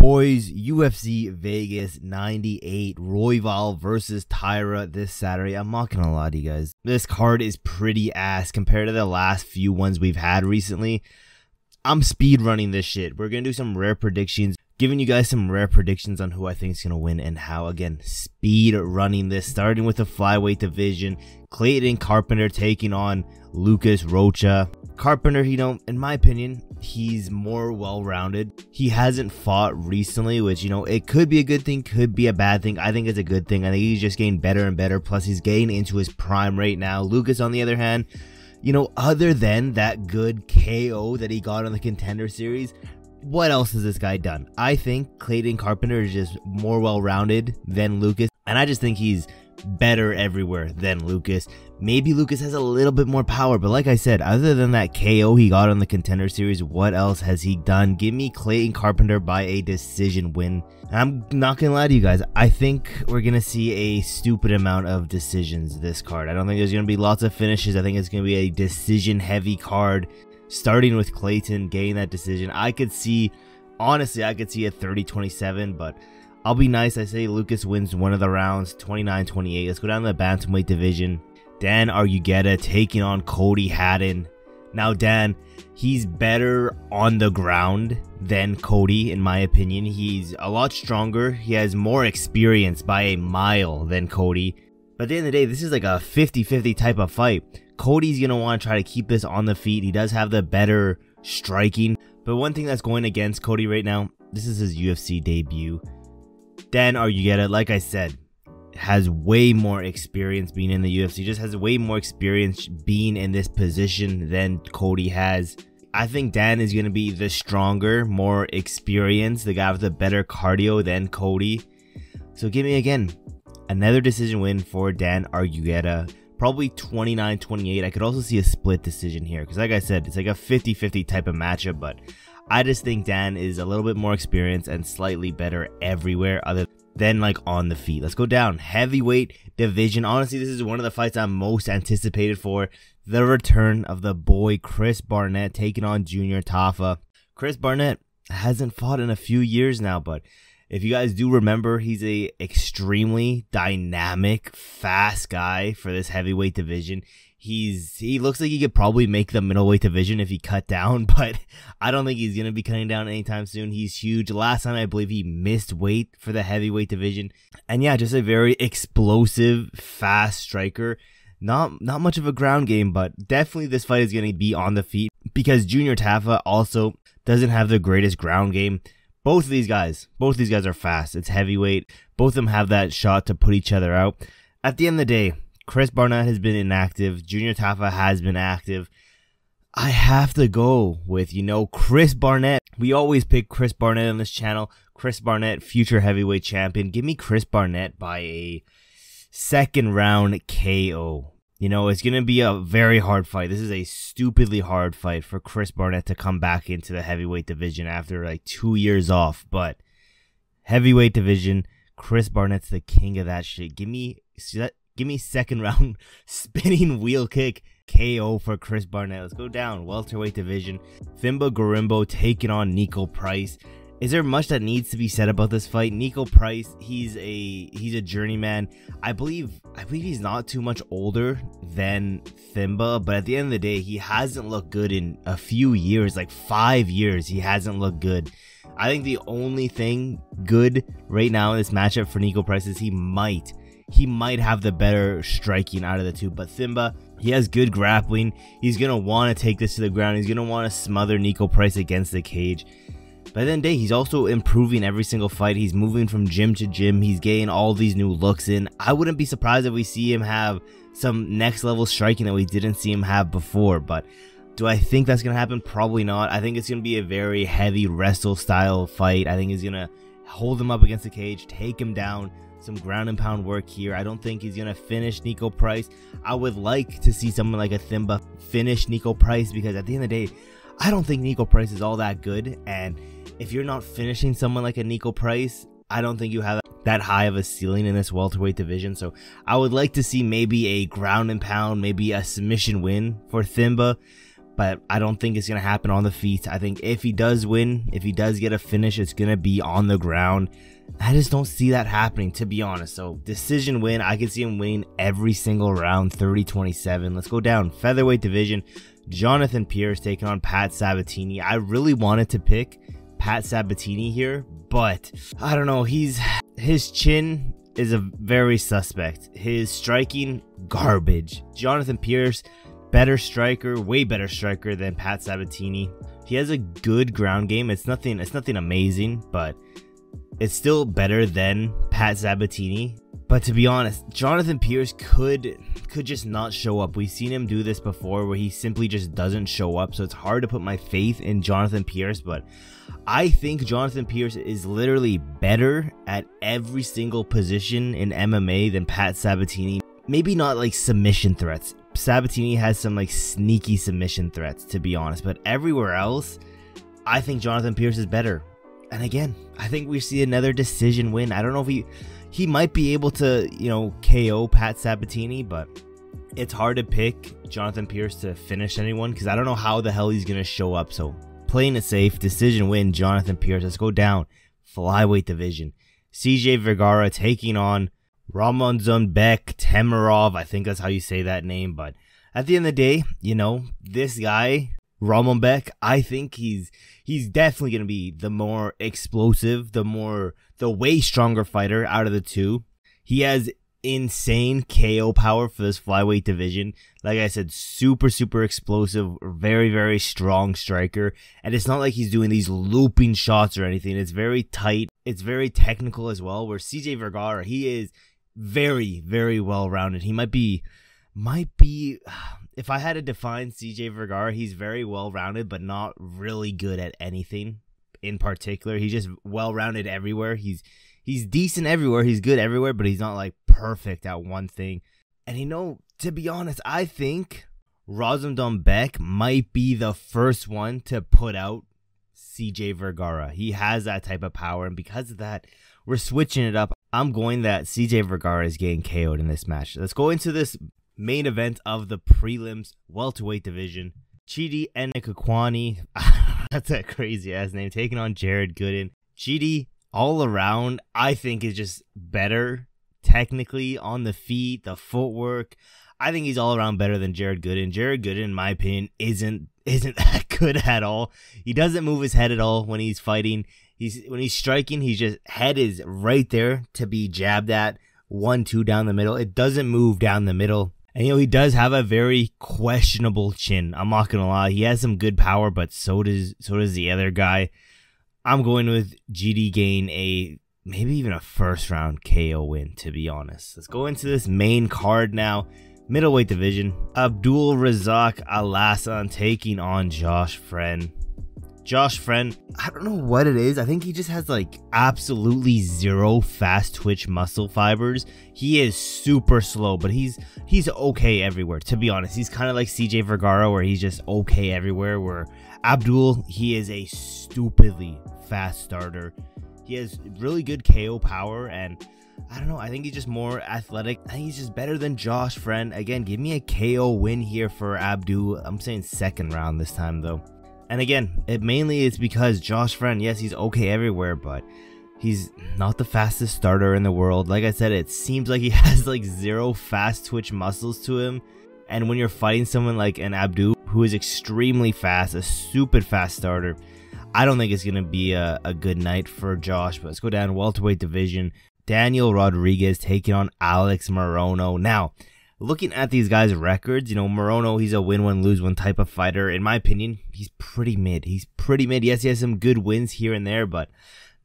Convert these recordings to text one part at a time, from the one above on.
Boys, UFC Vegas 98, Royval versus Taira this Saturday. I'm not gonna lie to you guys, this card is pretty ass compared to the last few ones we've had recently. I'm speed running this shit. We're gonna do some rare predictions, giving you guys some rare predictions on who I think is gonna win and how. Again, speed running this, starting with the flyweight division. Clayton Carpenter taking on Lucas Rocha. Carpenter, you know, in my opinion, he's more well-rounded. He hasn't fought recently, which, you know, it could be a good thing, could be a bad thing. I think it's a good thing. I think he's just getting better and better. Plus, he's getting into his prime right now. Lucas, on the other hand, you know, other than that good KO that he got on the Contender Series, what else has this guy done? I think Clayton Carpenter is just more well-rounded than Lucas, and I just think he's better everywhere than Lucas. Maybe Lucas has a little bit more power, but like I said, other than that KO he got on the Contender Series, what else has he done? Give me Clayton Carpenter by a decision win. And I'm not gonna lie to you guys, I think we're gonna see a stupid amount of decisions this card. I don't think there's gonna be lots of finishes. I think it's gonna be a decision heavy card, starting with Clayton getting that decision. I could see, honestly, I could see a 30-27, but I'll be nice. I say Lucas wins one of the rounds, 29-28. Let's go down to the bantamweight division. Dan Argueta taking on Cody Haddon. Now, Dan, he's better on the ground than Cody, in my opinion. He's a lot stronger. He has more experience by a mile than Cody. But at the end of the day, this is like a 50-50 type of fight. Cody's going to want to try to keep this on the feet. He does have the better striking. But one thing that's going against Cody right now, this is his UFC debut. Dan Argueta, like I said, has way more experience being in the UFC, just has way more experience being in this position than Cody has. I think Dan is going to be the stronger, more experienced, the guy with the better cardio than Cody. So give me, again, another decision win for Dan Argueta. Probably 29-28. I could also see a split decision here, because like I said, it's like a 50-50 type of matchup, but I just think Dan is a little bit more experienced and slightly better everywhere other than like on the feet. Let's go down. Heavyweight division. Honestly, this is one of the fights I'm most anticipated for. The return of the boy Chris Barnett taking on Junior Tafa. Chris Barnett hasn't fought in a few years now, but if you guys do remember, he's a extremely dynamic, fast guy for this heavyweight division. He looks like he could probably make the middleweight division if he cut down, but I don't think he's going to be cutting down anytime soon. He's huge. Last time I believe he missed weight for the heavyweight division. And yeah, just a very explosive, fast striker. Not much of a ground game, but definitely this fight is going to be on the feet because Junior Tafa also doesn't have the greatest ground game. Both of these guys are fast. It's heavyweight. Both of them have that shot to put each other out. At the end of the day, Chris Barnett has been inactive. Junior Tafa has been active. I have to go with, you know, Chris Barnett. We always pick Chris Barnett on this channel. Chris Barnett, future heavyweight champion. Give me Chris Barnett by a second round KO. You know, it's going to be a very hard fight. This is a stupidly hard fight for Chris Barnett to come back into the heavyweight division after like 2 years off. But heavyweight division, Chris Barnett's the king of that shit. Give me second round spinning wheel kick KO for Chris Barnett. Let's go down. Welterweight division. Themba Gorimbo taking on Niko Price. Is there much that needs to be said about this fight? Niko Price, he's a journeyman. I believe he's not too much older than Themba, but at the end of the day, he hasn't looked good in a few years, like 5 years. He hasn't looked good. I think the only thing good right now in this matchup for Niko Price is he might have the better striking out of the two, but Themba, he has good grappling. He's going to want to take this to the ground. He's going to want to smother Niko Price against the cage. But at the end of the day, he's also improving every single fight. He's moving from gym to gym. He's getting all these new looks in. I wouldn't be surprised if we see him have some next level striking that we didn't see him have before, but do I think that's going to happen? Probably not. I think it's going to be a very heavy wrestle style fight. I think he's going to hold him up against the cage, take him down. Some ground and pound work here. I don't think he's going to finish Niko Price. I would like to see someone like a Themba finish Niko Price because at the end of the day, I don't think Niko Price is all that good. And if you're not finishing someone like a Niko Price, I don't think you have that high of a ceiling in this welterweight division. So I would like to see maybe a ground and pound, maybe a submission win for Themba. But but I don't think it's going to happen on the feet. I think if he does win, if he does get a finish, it's going to be on the ground. I just don't see that happening, to be honest. So decision win, I can see him winning every single round, 30-27. Let's go down. Featherweight division, Jonathan Pearce taking on Pat Sabatini. I really wanted to pick Pat Sabatini here, but I don't know. His chin is a very suspect. His striking, garbage. Jonathan Pearce, better striker, way better striker than Pat Sabatini. He has a good ground game. It's nothing amazing, but it's still better than Pat Sabatini. But to be honest, Jonathan Pearce could just not show up. We've seen him do this before where he simply just doesn't show up. So it's hard to put my faith in Jonathan Pearce, but I think Jonathan Pearce is literally better at every single position in MMA than Pat Sabatini. Maybe not like submission threats. Sabatini has some like sneaky submission threats, to be honest, but everywhere else, I think Jonathan Pearce is better. And again, I think we see another decision win. I don't know if he might be able to, you know, KO Pat Sabatini, but it's hard to pick Jonathan Pearce to finish anyone because I don't know how the hell he's going to show up. So playing it safe, decision win, Jonathan Pearce. Let's go down. Flyweight division. CJ Vergara taking on Ramazanbek Temirov. I think that's how you say that name. But at the end of the day, you know, this guy, Ramazanbek, I think he's definitely going to be the more explosive, the way stronger fighter out of the two. He has insane KO power for this flyweight division. Like I said, super explosive, very strong striker, and it's not like he's doing these looping shots or anything. It's very tight, it's very technical as well, where CJ Vergara, he is very well rounded. He might be if I had to define CJ Vergara, he's very well rounded but not really good at anything in particular. He's just well rounded everywhere. He's decent everywhere, he's good everywhere, but he's not like perfect at one thing. And you know, to be honest, I think Ramazanbek might be the first one to put out CJ Vergara. He has that type of power, and because of that, we're switching it up. I'm going that CJ Vergara is getting KO'd in this match. Let's go into this main event of the prelims, welterweight division. Chidi and Njokuani, that's a crazy ass name, taking on Jared Gooden. Chidi, all around, I think is just better technically on the feet, the footwork. I think he's all around better than Jared Gooden. Jared Gooden, in my opinion, isn't that good at all. He doesn't move his head at all when he's fighting. When he's striking, he's just head is right there to be jabbed at. 1-2 down the middle. It doesn't move down the middle. And you know, he does have a very questionable chin. I'm not gonna lie. He has some good power, but so does the other guy. I'm going with GD gain maybe even a first round KO win, to be honest. Let's go into this main card now. Middleweight division. Abdul, Razak, Alhassan taking on Josh Fremd. Josh Fremd, I don't know what it is. I think he just has like absolutely zero fast twitch muscle fibers. He is super slow, but he's okay everywhere, to be honest. He's kind of like CJ Vergara, where he's just okay everywhere, where Abdul, he is a stupidly fast starter. He has really good KO power, and I don't know, I think he's just more athletic. I think he's just better than Josh Fremd. Again, give me a KO win here for Abdul. I'm saying second round this time though. And again, it mainly is because Josh Fremd, yes, he's okay everywhere, but he's not the fastest starter in the world. Like I said, it seems like he has like zero fast twitch muscles to him. And when you're fighting someone like an Abdul, who is extremely fast, a stupid fast starter, I don't think it's going to be a good night for Josh. But let's go down welterweight division. Daniel Rodriguez taking on Alex Morono. Now, looking at these guys' records, you know, Morono, he's a win-one, lose-one type of fighter. In my opinion, he's pretty mid. He's pretty mid. Yes, he has some good wins here and there, but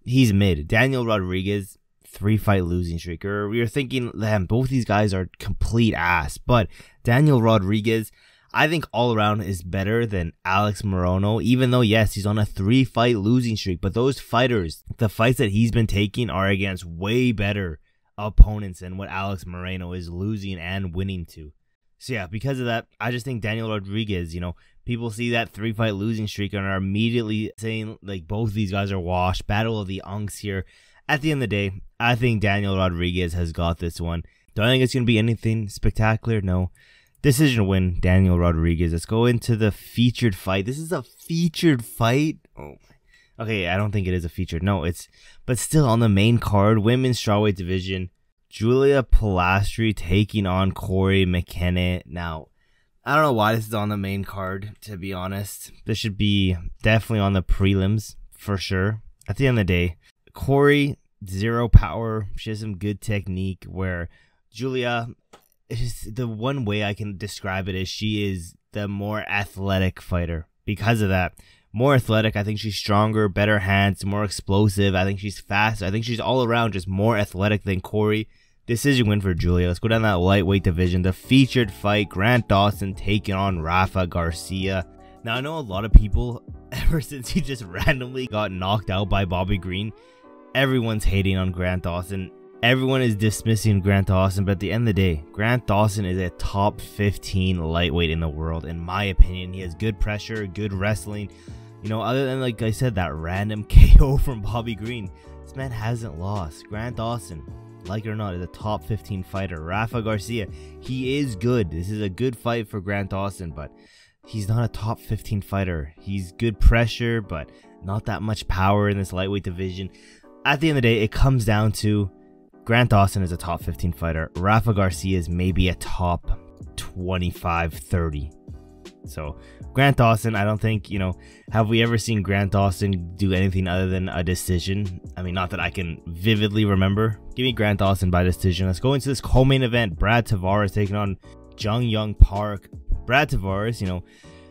he's mid. Daniel Rodriguez, 3-fight losing streak. Or we were thinking, damn, both these guys are complete ass. But Daniel Rodriguez, I think all around is better than Alex Morono, even though, yes, he's on a 3-fight losing streak. But those fighters, the fights that he's been taking are against way better opponents than what Alex Morono is losing and winning to. So yeah, because of that, I just think Daniel Rodriguez, you know, people see that 3-fight losing streak and are immediately saying like both these guys are washed. Battle of the Unks here. At the end of the day, I think Daniel Rodriguez has got this one. Do I think it's going to be anything spectacular? No. Decision win, Daniel Rodriguez. Let's go into the featured fight. This is a featured fight. Oh, okay, I don't think it is a featured. No, but still on the main card, women's strawweight division. Julia Polastri taking on Cory McKenna. Now, I don't know why this is on the main card, to be honest. This should be definitely on the prelims, for sure. At the end of the day, Cory, zero power. She has some good technique, where Julia, the one way I can describe it is she is the more athletic fighter. Because of that, more athletic. I think she's stronger, better hands, more explosive. I think she's fast. I think she's all around just more athletic than Cory. Decision win for Julia. Let's go down that lightweight division. The featured fight, Grant Dawson taking on Rafa Garcia. Now, I know a lot of people, ever since he just randomly got knocked out by Bobby Green, everyone's hating on Grant Dawson. Everyone is dismissing Grant Dawson, but at the end of the day, Grant Dawson is a top 15 lightweight in the world, in my opinion. He has good pressure, good wrestling. You know, other than, like I said, that random KO from Bobby Green, this man hasn't lost. Grant Dawson, like it or not, is a top 15 fighter. Rafa Garcia, he is good. This is a good fight for Grant Dawson, but he's not a top 15 fighter. He's good pressure, but not that much power in this lightweight division. At the end of the day, it comes down to Grant Dawson is a top 15 fighter. Rafa Garcia is maybe a top 25, 30. So Grant Dawson, I don't think, you know, have we ever seen Grant Dawson do anything other than a decision? I mean, not that I can vividly remember. Give me Grant Dawson by decision. Let's go into this co-main event. Brad Tavares taking on Jun-yong Park. Brad Tavares, you know,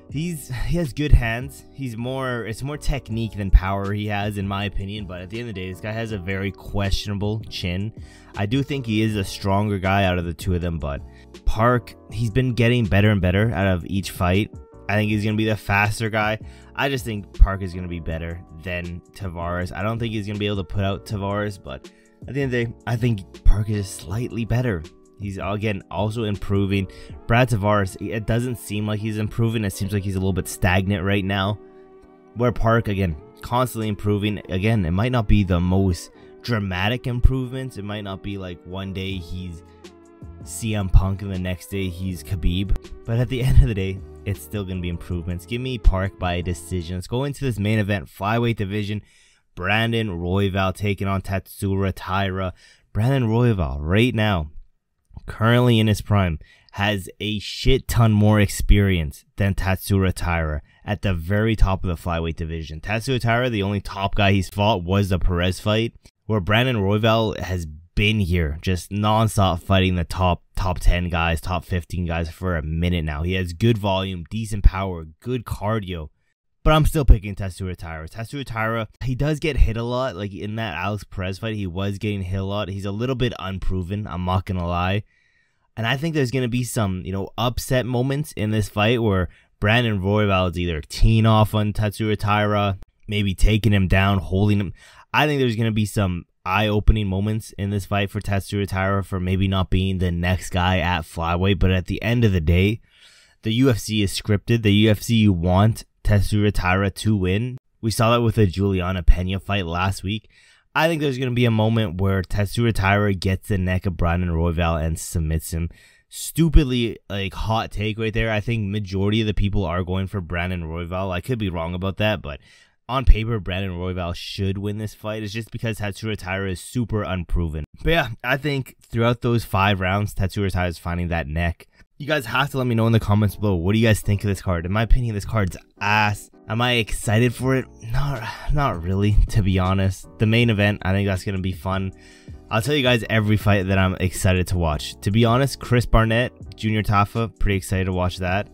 he has good hands. It's more technique than power he has, in my opinion. But at the end of the day, this guy has a very questionable chin. I do think he is a stronger guy out of the two of them, but Park, he's been getting better and better out of each fight. I think he's going to be the faster guy. I just think Park is going to be better than Tavares. I don't think he's going to be able to put out Tavares, but at the end of the day, I think Park is slightly better. He's, again, also improving. Brad Tavares, it doesn't seem like he's improving. It seems like he's a little bit stagnant right now. Where Park, again, constantly improving. Again, it might not be the most dramatic improvements. It might not be like one day he's CM Punk and the next day he's Khabib. But at the end of the day, it's still going to be improvements. Give me Park by decision. Let's go into this main event, flyweight division. Brandon Royval taking on Tatsuro Taira. Brandon Royval, right now, currently in his prime, has a shit ton more experience than Tatsuro Taira at the very top of the flyweight division. Tatsuro Taira, the only top guy he's fought was the Perez fight, where Brandon Royval has been here just non-stop fighting the top 10 guys, top 15 guys for a minute now. He has good volume, decent power, good cardio. But I'm still picking Tatsuro Taira. Tatsuro Taira, he does get hit a lot. Like in that Alex Perez fight, he was getting hit a lot. He's a little bit unproven, I'm not going to lie. And I think there's going to be some, you know, upset moments in this fight where Brandon Royval is either teeing off on Tatsuro Taira, maybe taking him down, holding him. I think there's going to be some eye-opening moments in this fight for Tatsuro Taira for maybe not being the next guy at flyweight. But at the end of the day, the UFC is scripted. The UFC want Tatsuro Taira to win. We saw that with the Juliana Pena fight last week. I think there's going to be a moment where Tatsuro Taira gets the neck of Brandon Royval and submits him. Stupidly, like, hot take right there. I think majority of the people are going for Brandon Royval. I could be wrong about that, but on paper, Brandon Royval should win this fight. It's just because Tatsuro Taira is super unproven. But yeah, I think throughout those 5 rounds, Tatsuro Taira is finding that neck. You guys have to let me know in the comments below. What do you guys think of this card? In my opinion, this card's ass. Am I excited for it? Not really, to be honest. The main event, I think that's going to be fun. I'll tell you guys every fight that I'm excited to watch. To be honest, Chris Barnett, Junior Tafa, pretty excited to watch that.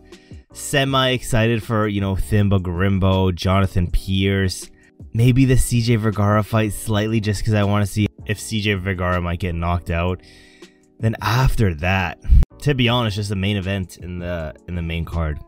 Semi-excited for, you know, Themba, Gorimbo, Jonathan Pearce. Maybe the CJ Vergara fight slightly just because I want to see if CJ Vergara might get knocked out. Then after that, to be honest, just the main event in the main card.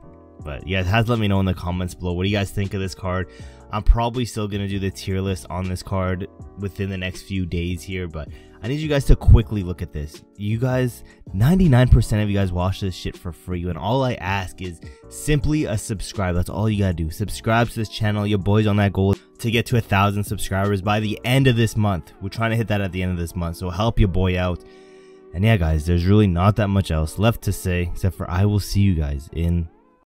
But you guys have to let me know in the comments below. What do you guys think of this card? I'm probably still going to do the tier list on this card within the next few days here, but I need you guys to quickly look at this. You guys, 99% of you guys watch this shit for free, and all I ask is simply a subscribe. That's all you gotta do. Subscribe to this channel. Your boy's on that goal to get to 1,000 subscribers by the end of this month. We're trying to hit that at the end of this month, so help your boy out. And yeah guys, there's really not that much else left to say except for I will see you guys in